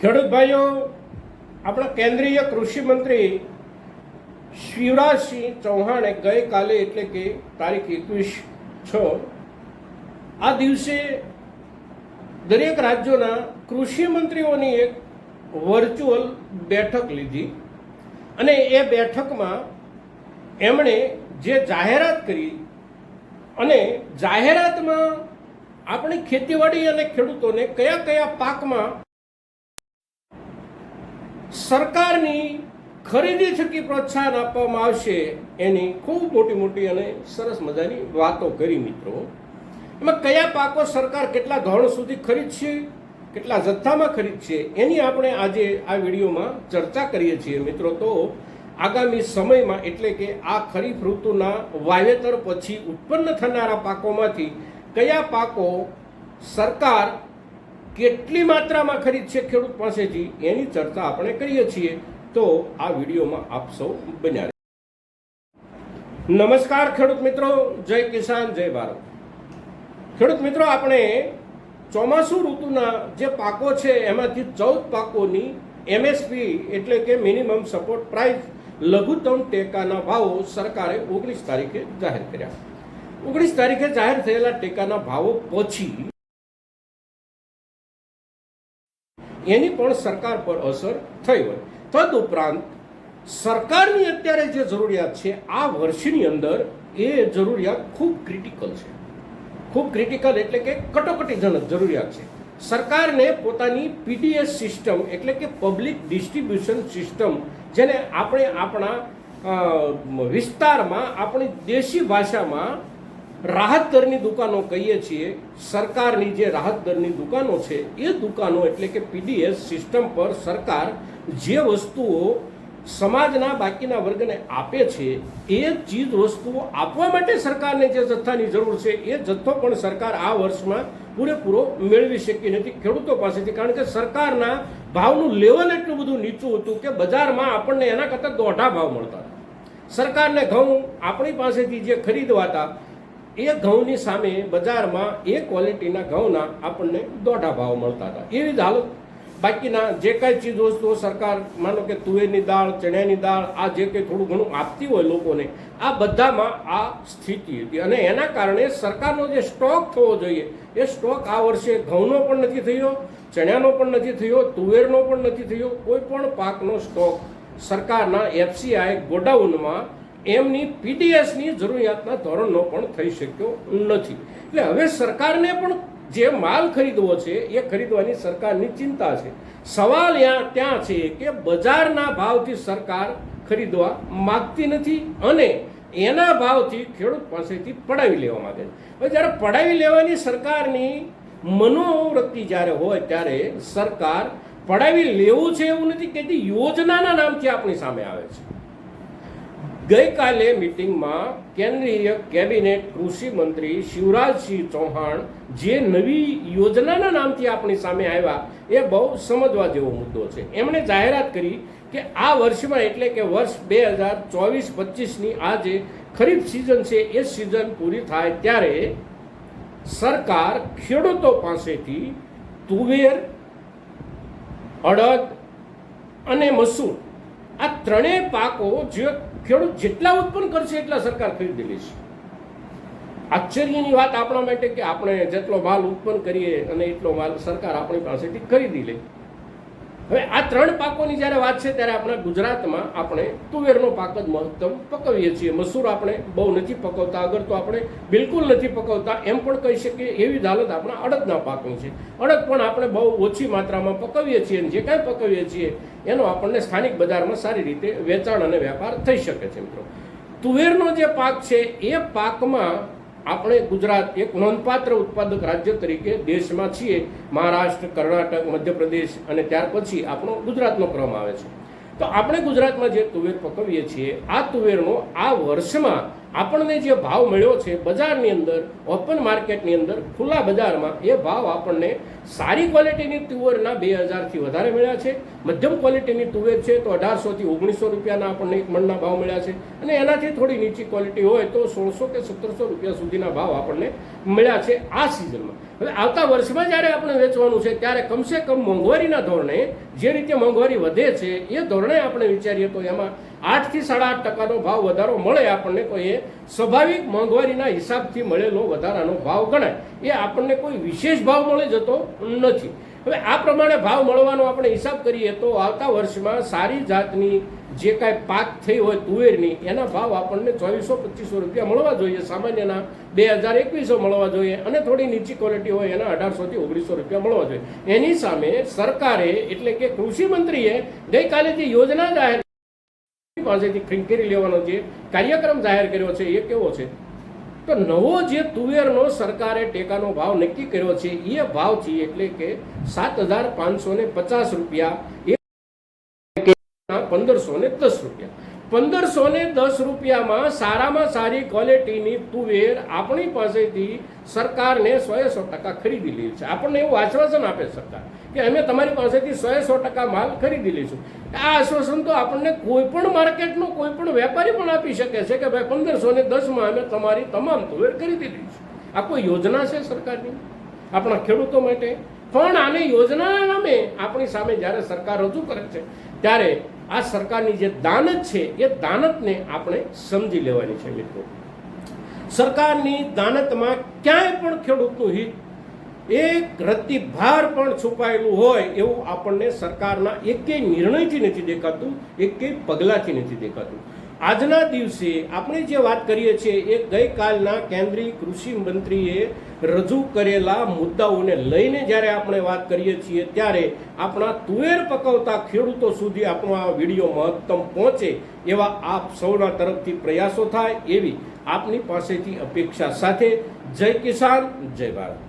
ખેડૂત ભાઈઓ, આપણા કેન્દ્રીય કૃષિ મંત્રી શિવરાજસિંહ ચૌહાણે ગઈકાલે એટલે કે તારીખ 21/6 આ દિવસે દરેક રાજ્યોના કૃષિ મંત્રીઓની એક વર્ચ્યુઅલ બેઠક લીધી અને એ બેઠકમાં એમણે જે જાહેરાત કરી અને જાહેરાતમાં આપણી ખેતીવાડી અને ખેડૂતોને કયા કયા પાકમાં સરકારની ખરીદી થકી પ્રોત્સાહન આપવામાં આવશે એની ખૂબ મોટી અને સરસ મજાની વાતો કરી. મિત્રો, એમાં કયા પાકો સરકાર કેટલા ધોરણ સુધી ખરીદશે, કેટલા જથ્થામાં ખરીદશે એની આપણે આજે આ વિડીયોમાં ચર્ચા કરીએ છીએ. મિત્રો, તો આગામી સમયમાં એટલે કે આ ખરીફ ઋતુના વાવેતર પછી ઉત્પન્ન થનારા પાકોમાંથી કયા પાકો સરકાર કેટલી માત્રામાં ખરીદશે ખેડૂત પાસેથી એની ચર્ચા આપણે કરીએ છીએ. તો આ વિડીયોમાં આપ સૌ બન્યા. નમસ્કાર ખેડૂત મિત્રો, જય કિસાન જય ભારત. ખેડૂત મિત્રો, આપણે ચોમાસુ ઋતુના જે પાકો છે એમાંથી 14 પાકોની MSP એટલે કે મિનિમમ સપોર્ટ પ્રાઇસ લઘુત્તમ ટેકાના ભાવો સરકારે 19 તારીખે જાહેર કર્યા. 19 તારીખે જાહેર થયેલા ટેકાના ભાવો પછી એની પણ સરકાર પર અસર થઈ હોય. તદુપરાંત સરકારની અત્યારે જે જરૂરિયાત છે આ વર્ષની અંદર એ જરૂરિયાત ખૂબ ક્રિટિકલ છે. ખૂબ ક્રિટિકલ એટલે કે કટોકટીજનક જરૂરિયાત છે. સરકારને પોતાની PDS સિસ્ટમ એટલે કે પબ્લિક ડિસ્ટ્રીબ્યુશન સિસ્ટમ, જેને આપણે આપણા વિસ્તારમાં આપણી દેશી ભાષામાં રાહત દરની દુકાનો કહીએ છીએ, સરકારની જે રાહત દરની દુકાનો છે એ દુકાનો એટલે કે PDS સિસ્ટમ પર સરકાર જે વસ્તુઓ સમાજના બાકીના વર્ગને આપે છે એ ચીજ વસ્તુઓ આપવા માટે સરકારને જે જથ્થાની જરૂર છે એ જથ્થો પણ સરકાર આ વર્ષમાં પૂરેપૂરો મેળવી શકી નથી ખેડૂતો પાસેથી. કારણ કે સરકારના ભાવનું લેવલ એટલું બધું નીચું હતું કે બજારમાં આપણને એના કરતાં દોઢા ભાવ મળતા હતા. સરકારને ઘઉં આપણી પાસેથી જે ખરીદવાતા એ ઘઉંની સામે બજારમાં એ ક્વોલિટીના ઘઉંના આપણને દોઢા ભાવ મળતા હતા. એવી જ હાલત બાકીના જે કાંઈ ચીજ વસ્તુઓ સરકાર, માનો કે તુવેરની દાળ, ચણાની દાળ, આ જે કંઈ થોડું ઘણું આપતી હોય લોકોને, આ બધામાં આ સ્થિતિ હતી. અને એના કારણે સરકારનો જે સ્ટોક થવો જોઈએ એ સ્ટોક આ વર્ષે ઘઉંનો પણ નથી થયો, ચણાનો પણ નથી થયો, તુવેરનો પણ નથી થયો. કોઈ પણ પાકનો સ્ટોક સરકારના FCI ગોડાઉનમાં એમની PDSની જરૂરિયાતના ધોરણનો પણ થઈ શક્યો નથી. એટલે હવે સરકારને પણ જે માલ ખરીદવો છે એ ખરીદવાની સરકારની ચિંતા છે. સવાલ ત્યાં છે કે બજારના ભાવથી સરકાર ખરીદવા માગતી નથી અને એના ભાવથી ખેડૂત પાસેથી પડાવી લેવા માંગે છે. હવે જ્યારે પડાવી લેવાની સરકારની મનોવૃત્તિ જ્યારે હોય ત્યારે સરકાર પડાવી લેવું છે એવું નથી કહેતી, યોજનાના નામથી આપણી સામે આવે છે. ગઈકાલે મિટિંગમાં કેન્દ્રીય કેબિનેટ કૃષિ મંત્રી શિવરાજસિંહ ચૌહાણ જે નવી યોજનાના નામથી આપણી સામે આવ્યા એ બહુ સમજવા જેવો મુદ્દો છે. એમણે જાહેરાત કરી કે આ વર્ષમાં એટલે કે વર્ષ 2024-25ની આ જે ખરીફ સિઝન છે એ સિઝન પૂરી થાય ત્યારે સરકાર ખેડૂતો પાસેથી તુવેર, અડદ અને મસૂર આ ત્રણેય પાકો જે ખેડૂત જેટલા ઉત્પન્ન કરશે એટલા સરકાર ખરીદી લેશે. આશ્ચર્યની વાત આપણા માટે કે આપણે જેટલો માલ ઉત્પન્ન કરીએ અને એટલો માલ સરકાર આપણી પાસેથી ખરીદી લે. હવે આ ત્રણ પાકોની જ્યારે વાત છે ત્યારે આપણા ગુજરાતમાં આપણે તુવેરનો પાક જ મહત્તમ પકવીએ છીએ. મસૂર આપણે બહુ નથી પકવતા, અગર તો આપણે બિલકુલ નથી પકવતા એમ પણ કહી શકીએ. એવી જ હાલત આપણા અડદના પાકની છે. અડદ પણ આપણે બહુ ઓછી માત્રામાં પકવીએ છીએ અને જે કાંઈ પકવીએ છીએ એનો આપણને સ્થાનિક બજારમાં સારી રીતે વેચાણ અને વેપાર થઈ શકે છે. મિત્રો, તુવેરનો જે પાક છે એ પાકમાં આપણે ગુજરાત એક નોંધપાત્ર ઉત્પાદક રાજ્ય તરીકે દેશમાં છીએ. મહારાષ્ટ્ર, કર્ણાટક, મધ્યપ્રદેશ અને ત્યાર પછી આપણો ગુજરાતનો ક્રમ આવે છે. તો આપણે ગુજરાતમાં જે તુવેર પકવીએ છીએ આ તુવેરનો આ વર્ષમાં આપણને જે ભાવ મળ્યો છે બજારની અંદર, ઓપન માર્કેટની અંદર, ખુલ્લા બજારમાં એ ભાવ આપણને સારી ક્વોલિટીની તુવેરના 2000થી વધારે મળ્યા છે. મધ્યમ ક્વોલિટીની તુવેર છે તો 1800થી 1900 રૂપિયાના આપણને એક મણના ભાવ મળ્યા છે, અને એનાથી થોડી નીચી ક્વોલિટી હોય તો 1600 કે 1700 રૂપિયા સુધીના ભાવ આપણને મળ્યા છે આ સિઝનમાં. હવે આવતા વર્ષમાં જ્યારે આપણે વેચવાનું છે ત્યારે કમસે કમ મોંઘવારીના ધોરણે જે રીતે મોંઘવારી વધે છે એ ધોરણે આપણે વિચારીએ તો એમાં 8 થી 8.5% ભાવ વધારો મળે આપણને, તો એ સ્વાભાવિક મોંઘવારીના હિસાબથી મળેલો વધારાનો ભાવ ગણાય. એ આપણને કોઈ વિશેષ ભાવ મળી જતો નથી. હવે આ પ્રમાણે ભાવ મળવાનો આપણે હિસાબ કરીએ તો આવતા વર્ષમાં સારી જાતની જે કાંઈ પાક થઈ હોય તુવેરની એના ભાવ આપણને 2400-2500 રૂપિયા મળવા જોઈએ, સામાન્યના 2000-2100 મળવા જોઈએ, અને થોડી નીચી ક્વોલિટી હોય એના 1800થી 1900 રૂપિયા મળવા જોઈએ. એની સામે સરકારે એટલે કે કૃષિ મંત્રીએ ગઈકાલે જે યોજના જાહેર પાસેથી ખરીદી લેવાનો જે કાર્યક્રમ જાહેર કર્યો છે એ કેવો છે? તો નવો જે તુવેરનો સરકારે ટેકાનો ભાવ નક્કી કર્યો છે એ ભાવથી એટલે કે 7550 રૂપિયા, 1510 રૂપિયા. 1510 રૂપિયામાં સારામાં સારી ક્વોલિટીની તુવેર આપણી પાસેથી સરકારને 100% ખરીદી લે છે. આપણને એવું આશ્વાસન આપે સરકાર કે અમે તમારી પાસેથી 100% માલ ખરીદી લઈશું. આ આશ્વાસન તો આપણને કોઈ પણ માર્કેટનો કોઈ પણ વેપારી પણ આપી શકે છે કે ભાઈ 1510માં અમે તમારી તમામ તુવેર ખરીદી લઈશું. આ કોઈ યોજના છે સરકારની આપણા ખેડૂતો માટે? પણ આને યોજનાના નામે આપણી સામે જ્યારે સરકાર રજૂ કરે છે ત્યારે આ સરકારની જે દાનત છે એ દાનતને આપણે સમજી લેવાની છે. મિત્રો, સરકારની દાનતમાં ક્યાંય પણ ખેડૂતનું હિત એક રત્તી ભાર પણ છુપાયેલું હોય એવું આપણને સરકારના એકેય નિર્ણયથી નથી દેખાતું, એકેય પગલાંથી નથી દેખાતું. આજના દિવસે આપણે જે વાત કરીએ છીએ એ ગઈકાલના કેન્દ્રીય કૃષિ મંત્રીએ રજૂ કરેલા મુદ્દાઓને લઈને જ્યારે આપણે વાત કરીએ છીએ ત્યારે આપણા તુવેર પકવતા ખેડૂતો સુધી આપણો આ વિડીયો મહત્તમ પહોંચે એવા આપ સૌના તરફથી પ્રયાસો થાય એવી આપની પાસેથી અપેક્ષા સાથે જય કિસાન, જય ભારત.